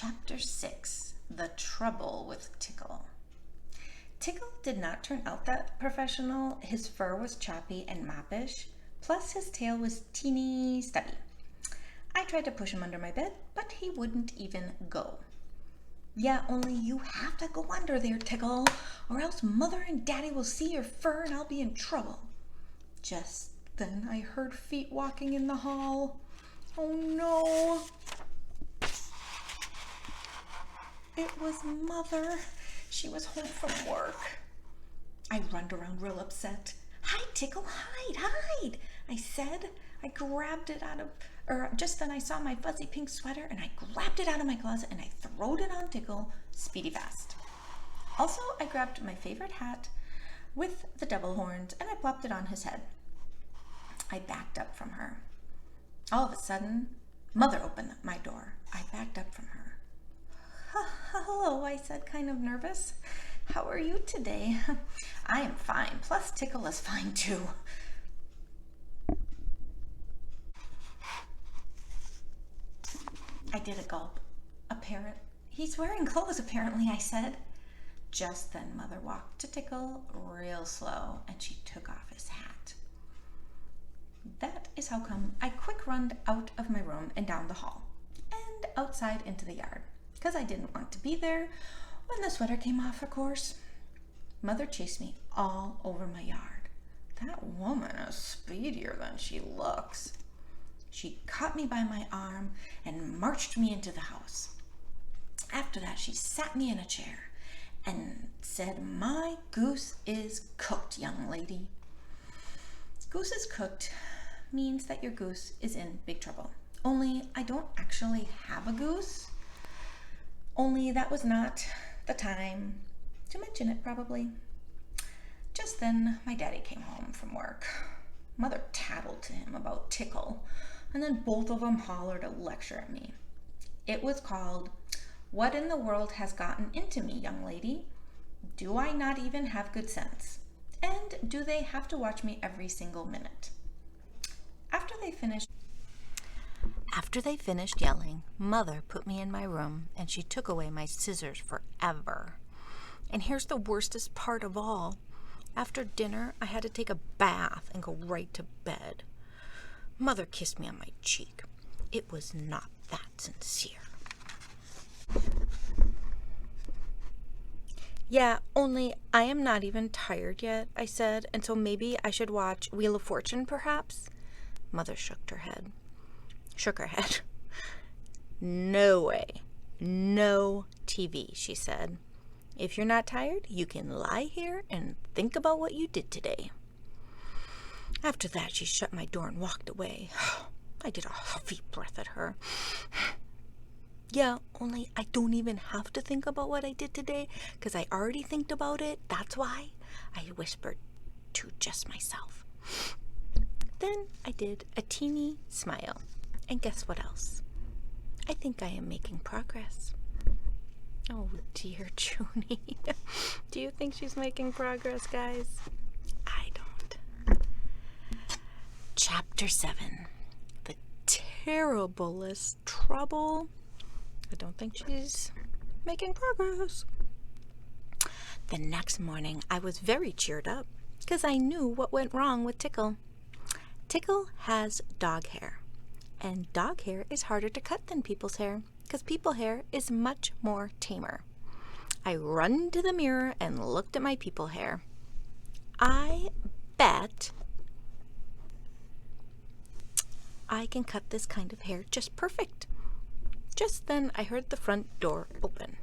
Chapter 6, The Trouble with Tickle. Tickle did not turn out that professional. His fur was choppy and moppish, plus his tail was teeny stubby. I tried to push him under my bed, but he wouldn't even go. Yeah, only you have to go under there, Tickle, or else Mother and Daddy will see your fur and I'll be in trouble. Just then I heard feet walking in the hall. Oh no! It was Mother. She was home from work. I runned around real upset. "Hide, Tickle, hide!" I said. I grabbed it just then I saw my fuzzy pink sweater and I grabbed it out of my closet and I throwed it on Tickle speedy fast. Also, I grabbed my favorite hat with the devil horns and I plopped it on his head. I backed up from her. All of a sudden, Mother opened my door. I backed up from her. "Hello," I said, kind of nervous. "How are you today?" "I am fine, plus Tickle is fine too." I did a gulp. "He's wearing clothes, apparently," I said. Just then Mother walked to Tickle real slow and she took off his hat. That is how come I quick runned out of my room and down the hall and outside into the yard, because I didn't want to be there when the sweater came off, of course. Mother chased me all over my yard. That woman is speedier than she looks. She caught me by my arm and marched me into the house. After that, she sat me in a chair and said, "My goose is cooked, young lady." Goose is cooked means that your goose is in big trouble. Only I don't actually have a goose. Only that was not the time to mention it, probably. Just then, my daddy came home from work. Mother tattled to him about Tickle, and then both of them hollered a lecture at me. It was called, "What in the world has gotten into me, young lady? Do I not even have good sense? And do they have to watch me every single minute?" After they finished yelling, Mother put me in my room and she took away my scissors forever. And here's the worstest part of all. After dinner, I had to take a bath and go right to bed. Mother kissed me on my cheek. It was not that sincere. "Yeah, only I am not even tired yet," I said, "and so maybe I should watch Wheel of Fortune, perhaps?" Mother shook her head. "No way. No TV," she said. "If you're not tired, you can lie here and think about what you did today." After that, she shut my door and walked away. I did a huffy breath at her. "Yeah, only I don't even have to think about what I did today, because I already think about it. That's why," I whispered to just myself. Then I did a teeny smile. And guess what else? I think I am making progress. Oh dear, Junie. Do you think she's making progress, guys? I don't. Chapter 7. The terriblest trouble. I don't think she's making progress. The next morning, I was very cheered up because I knew what went wrong with Tickle. Tickle has dog hair, and dog hair is harder to cut than people's hair because people's hair is much more tamer. I run to the mirror and looked at my people hair. I bet I can cut this kind of hair just perfect. Just then I heard the front door open.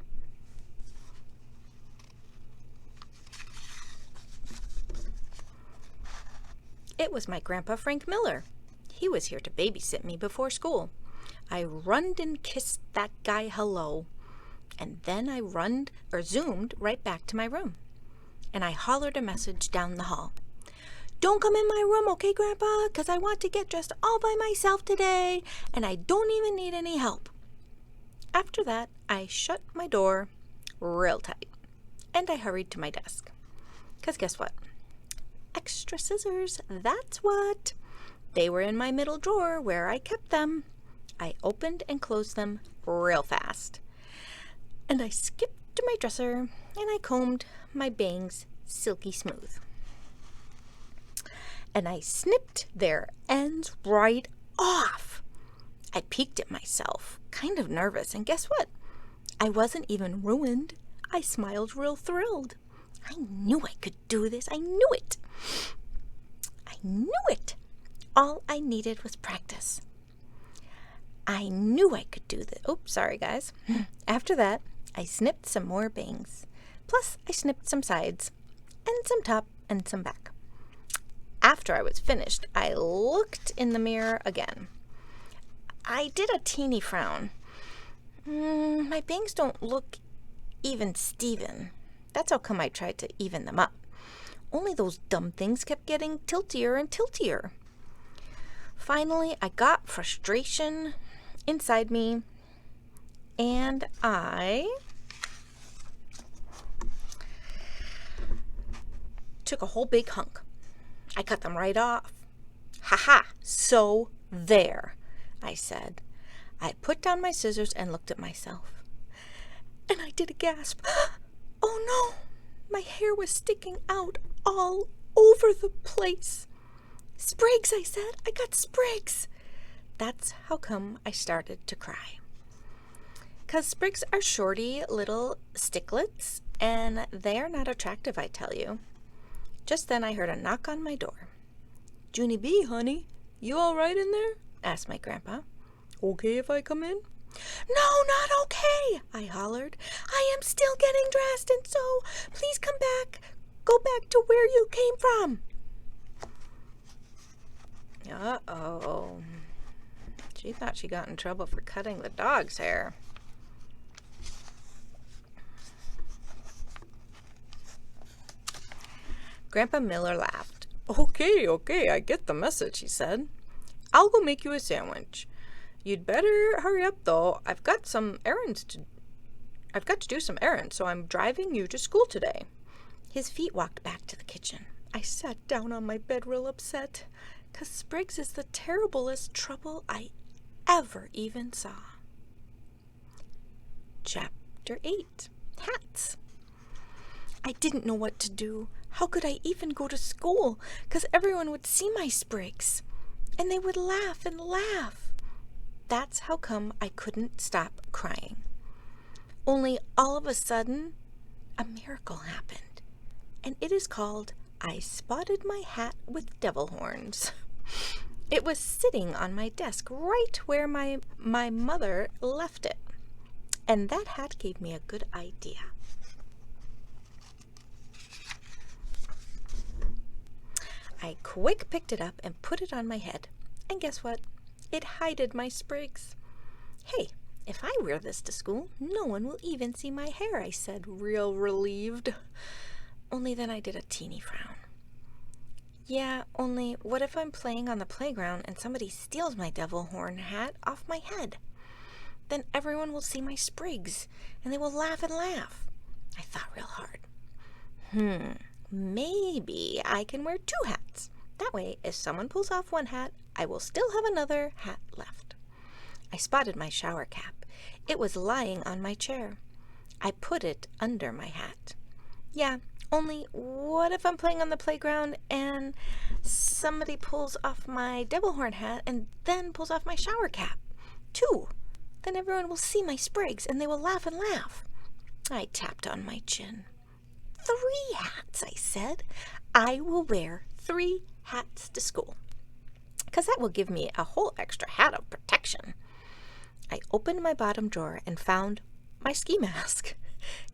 It was my Grandpa Frank Miller. He was here to babysit me before school. I runned and kissed that guy hello, and then I zoomed right back to my room, and I hollered a message down the hall. "Don't come in my room, okay, Grandpa, because I want to get dressed all by myself today, and I don't even need any help." After that, I shut my door real tight, and I hurried to my desk. Because guess what? Extra scissors, that's what. They were in my middle drawer where I kept them. I opened and closed them real fast. And I skipped to my dresser and I combed my bangs silky smooth. And I snipped their ends right off. I peeked at myself, kind of nervous, and guess what? I wasn't even ruined. I smiled real thrilled. I knew I could do this. I knew it. I knew it. All I needed was practice. I knew I could do this. Oops, sorry guys. After that, I snipped some more bangs. Plus, I snipped some sides, and some top, and some back. After I was finished, I looked in the mirror again. I did a teeny frown. My bangs don't look even Steven. That's how come I tried to even them up. Only those dumb things kept getting tiltier and tiltier. Finally, I got frustration inside me, and I took a whole big hunk. I cut them right off. Ha! So there, I said. I put down my scissors and looked at myself. And I did a gasp. Oh no! My hair was sticking out all over the place. Sprigs, I said. I got sprigs. That's how come I started to cry. 'Cause sprigs are shorty little sticklets, and they are not attractive, I tell you. Just then I heard a knock on my door. Junie B, honey, you all right in there? Asked my grandpa. Okay if I come in? No, not okay, I hollered. I am still getting dressed, and so please come back. Go back to where you came from. Uh-oh. She thought she got in trouble for cutting the dog's hair. Grandpa Miller laughed. Okay, I get the message, he said. I'll go make you a sandwich. You'd better hurry up, though. I've got to do some errands, so I'm driving you to school today. His feet walked back to the kitchen. I sat down on my bed real upset, 'cause Spriggs is the terriblest trouble I ever even saw. Chapter 8. Hats. I didn't know what to do. How could I even go to school? 'Cause everyone would see my sprigs, and they would laugh and laugh. That's how come I couldn't stop crying. Only all of a sudden, a miracle happened, and it is called I spotted my hat with devil horns. It was sitting on my desk right where my mother left it, and that hat gave me a good idea. I quick picked it up and put it on my head, and guess what? It hided my sprigs. Hey, if I wear this to school, no one will even see my hair, I said, real relieved. Only then I did a teeny frown. Yeah, only what if I'm playing on the playground and somebody steals my devil horn hat off my head? Then everyone will see my sprigs, and they will laugh and laugh. I thought real hard. Maybe I can wear 2 hats. That way, if someone pulls off one hat, I will still have another hat left. I spotted my shower cap. It was lying on my chair. I put it under my hat. Yeah, only what if I'm playing on the playground and somebody pulls off my devil horn hat and then pulls off my shower cap, too? Then everyone will see my sprigs and they will laugh and laugh. I tapped on my chin. 3 hats, I said. I will wear 3 hats to school, 'cause that will give me a whole extra hat of protection. I opened my bottom drawer and found my ski mask,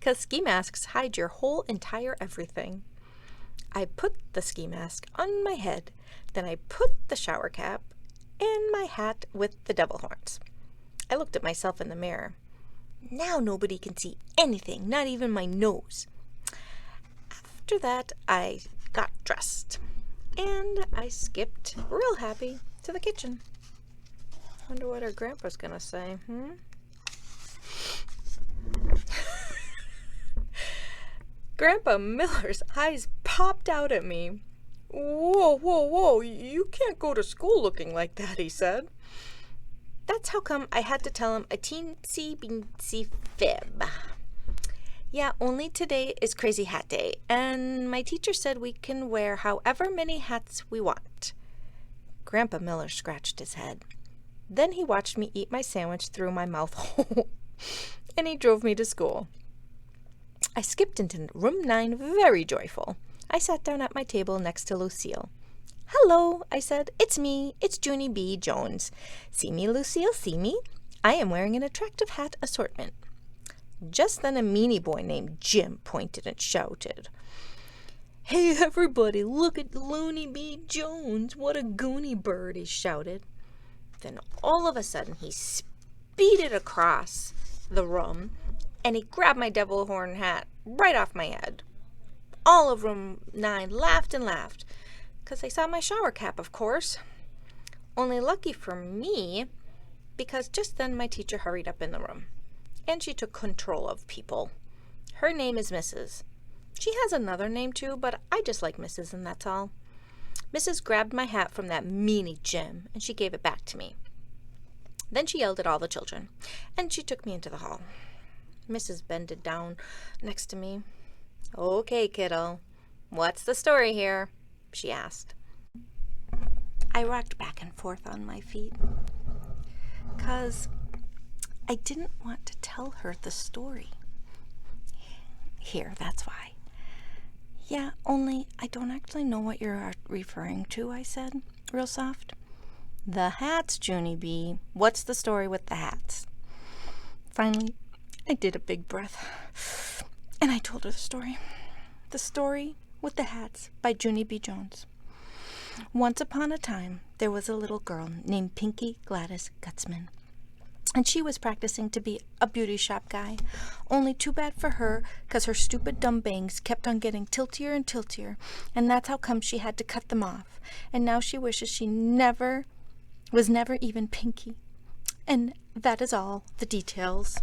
'cause ski masks hide your whole entire everything. I put the ski mask on my head, then I put the shower cap and my hat with the devil horns. I looked at myself in the mirror. Now nobody can see anything, not even my nose. After that, I got dressed, and I skipped, real happy, to the kitchen. Wonder what her grandpa's gonna say, Grandpa Miller's eyes popped out at me. Whoa, you can't go to school looking like that, he said. That's how come I had to tell him a teensy-beensy fib. Yeah, only today is Crazy Hat Day, and my teacher said we can wear however many hats we want. Grandpa Miller scratched his head. Then he watched me eat my sandwich through my mouth hole, and he drove me to school. I skipped into room 9 very joyful. I sat down at my table next to Lucille. "Hello," I said. "It's me. It's Junie B. Jones. See me, Lucille, see me? I am wearing an attractive hat assortment." Just then a meanie boy named Jim pointed and shouted, "Hey, everybody, look at Junie B. Jones. What a goony bird," he shouted. Then all of a sudden he speeded across the room and he grabbed my devil horn hat right off my head. All of room 9 laughed and laughed, 'cause they saw my shower cap, of course. Only lucky for me, because just then my teacher hurried up in the room, and she took control of people. Her name is Mrs. She has another name too, but I just like Mrs., and that's all. Mrs. grabbed my hat from that meanie Jim, and she gave it back to me. Then she yelled at all the children, and she took me into the hall. Mrs. bended down next to me. "Okay, kiddo, what's the story here?" she asked. I rocked back and forth on my feet, 'cause I didn't want to tell her the story. Here, that's why. "Yeah, only I don't actually know what you're referring to," I said, real soft. "The hats, Junie B. What's the story with the hats?" Finally, I did a big breath, and I told her the story. The Story with the Hats by Junie B. Jones. Once upon a time, there was a little girl named Pinky Gladys Gutzman, and she was practicing to be a beauty shop guy. Only too bad for her, 'cause her stupid dumb bangs kept on getting tiltier and tiltier, and that's how come she had to cut them off. And now she wishes she was never even Pinky. And that is all the details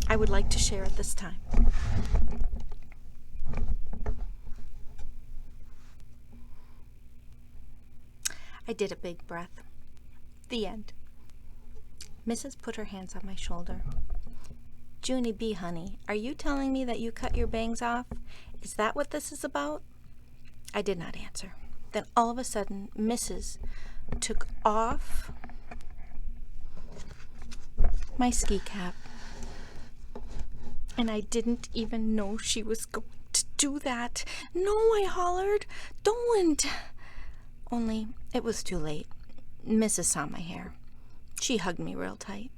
I would like to share at this time. I did a big breath. The end. Mrs. put her hands on my shoulder. "Junie B, honey, are you telling me that you cut your bangs off? Is that what this is about?" I did not answer. Then all of a sudden, Mrs. took off my ski cap, and I didn't even know she was going to do that. "No," I hollered. "Don't." Only it was too late. Mrs. saw my hair. She hugged me real tight.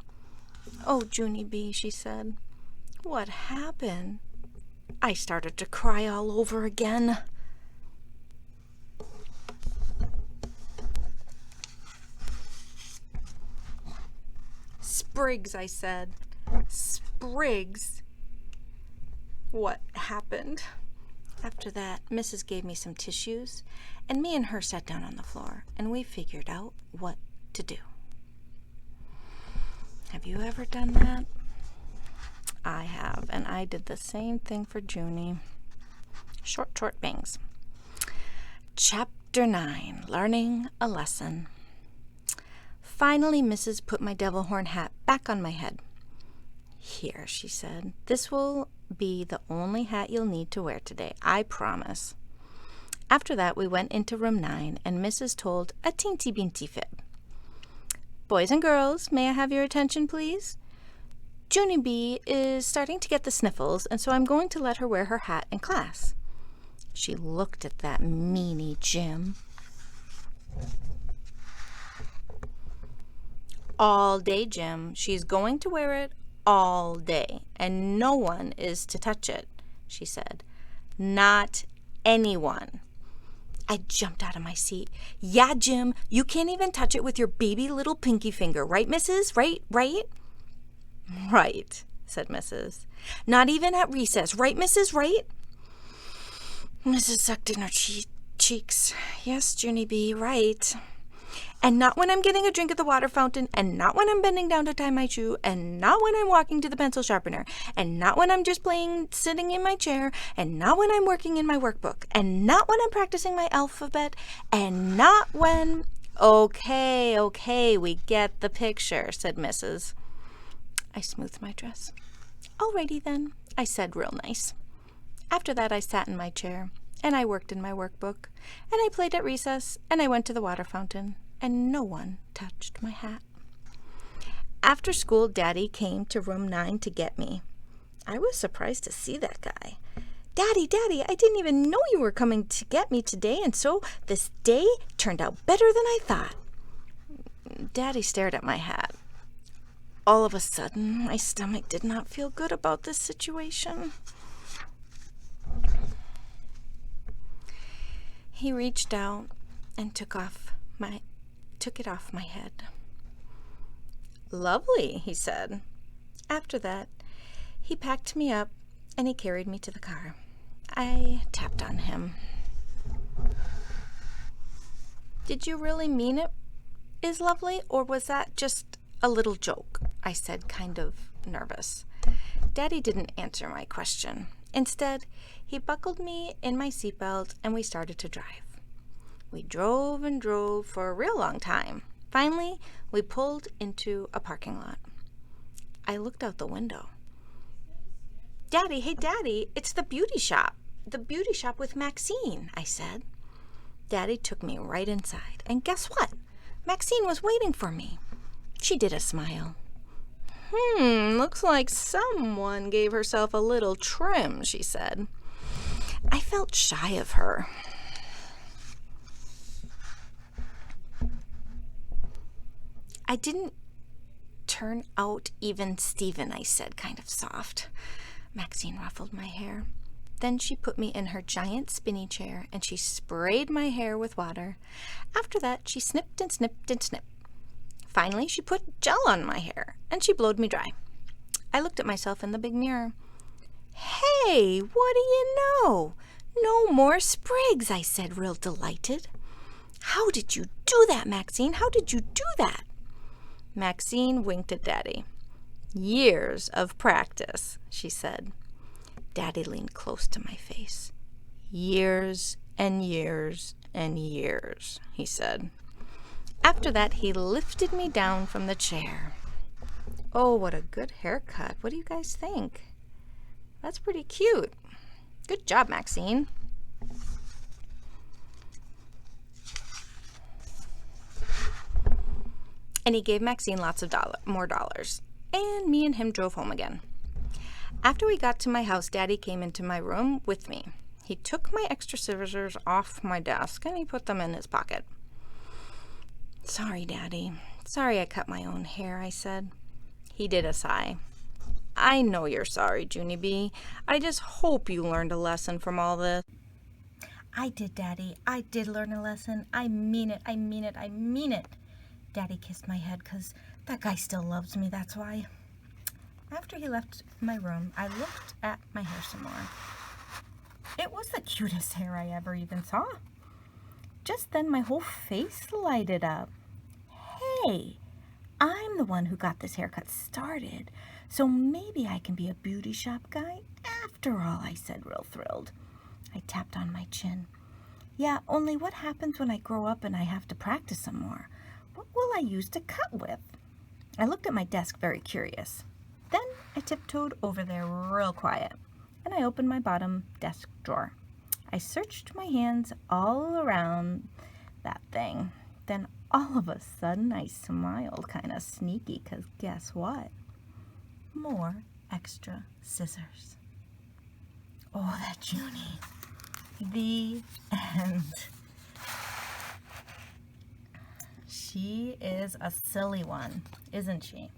"Oh, Junie B," she said. "What happened?" I started to cry all over again. "Spriggs," I said. "Spriggs. What happened?" After that, Mrs. gave me some tissues, and me and her sat down on the floor, and we figured out what to do. Have you ever done that? I have, and I did the same thing for Junie. Short bangs. Chapter 9, Learning a Lesson. Finally, Mrs. put my devil horn hat back on my head. "Here," she said. "This will be the only hat you'll need to wear today, I promise." After that, we went into room 9, and Mrs. told a teensy-beensy fib. "Boys and girls, may I have your attention, please? Junie B is starting to get the sniffles, and so I'm going to let her wear her hat in class." She looked at that meanie Jim. "All day, Jim. She's going to wear it all day, and no one is to touch it," she said. "Not anyone." I jumped out of my seat. "Yeah, Jim, you can't even touch it with your baby little pinky finger, right, Mrs.? Right? "Right," said Mrs. "Not even at recess, right, Mrs., right?" Mrs. sucked in her cheeks. "Yes, Junie B, right. And not when I'm getting a drink at the water fountain, and not when I'm bending down to tie my shoe, and not when I'm walking to the pencil sharpener, and not when I'm just sitting in my chair, and not when I'm working in my workbook, and not when I'm practicing my alphabet, and not when—" Okay, we get the picture," said Mrs. I smoothed my dress. "Alrighty then," I said real nice. After that, I sat in my chair, and I worked in my workbook, and I played at recess, and I went to the water fountain, and no one touched my hat. After school, Daddy came to room 9 to get me. I was surprised to see that guy. "Daddy, Daddy, I didn't even know you were coming to get me today, and so this day turned out better than I thought." Daddy stared at my hat. All of a sudden, my stomach did not feel good about this situation. He reached out and took it off my head. "Lovely," he said. After that, he packed me up and he carried me to the car. I tapped on him. "Did you really mean it is lovely, or was that just a little joke?" I said, kind of nervous. Daddy didn't answer my question. Instead, he buckled me in my seatbelt and we started to drive. We drove and drove for a real long time. Finally, we pulled into a parking lot. I looked out the window. "Daddy, hey Daddy, it's the beauty shop. The beauty shop with Maxine," I said. Daddy took me right inside, and guess what? Maxine was waiting for me. She did a smile. Looks like someone gave herself a little trim," she said. I felt shy of her. "I didn't turn out even Steven," I said, kind of soft. Maxine ruffled my hair. Then she put me in her giant spinny chair and she sprayed my hair with water. After that, she snipped and snipped and snipped. Finally, she put gel on my hair and she blowed me dry. I looked at myself in the big mirror. "Hey, what do you know? No more sprigs," I said, real delighted. "How did you do that, Maxine? How did you do that?" Maxine winked at Daddy. "Years of practice," she said. Daddy leaned close to my face. "Years and years and years," he said. After that, he lifted me down from the chair. Oh, what a good haircut. What do you guys think? That's pretty cute. Good job, Maxine. And he gave Maxine lots of more dollars. And me and him drove home again. After we got to my house, Daddy came into my room with me. He took my extra scissors off my desk and he put them in his pocket. "Sorry, Daddy. Sorry I cut my own hair," I said. He did a sigh. "I know you're sorry, Junie B. I just hope you learned a lesson from all this." "I did, Daddy. I did learn a lesson. I mean it. I mean it. I mean it." Daddy kissed my head because that guy still loves me, that's why. After he left my room, I looked at my hair some more. It was the cutest hair I ever even saw. Just then, my whole face lighted up. Hey, I'm the one who got this haircut started, so maybe I can be a beauty shop guy after all, I said, real thrilled. I tapped on my chin. "Yeah, only what happens when I grow up and I have to practice some more? What will I use to cut with?" I looked at my desk very curious. Then I tiptoed over there real quiet, and I opened my bottom desk drawer. I searched my hands all around that thing. Then all of a sudden I smiled kind of sneaky, because guess what? More extra scissors. Oh, that Junie. The end. She is a silly one, isn't she?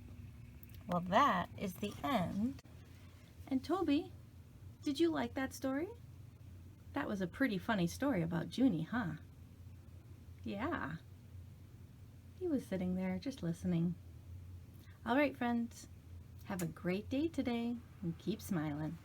Well, that is the end. And Toby, did you like that story? That was a pretty funny story about Junie, huh? Yeah. He was sitting there just listening. All right, friends. Have a great day today and keep smiling.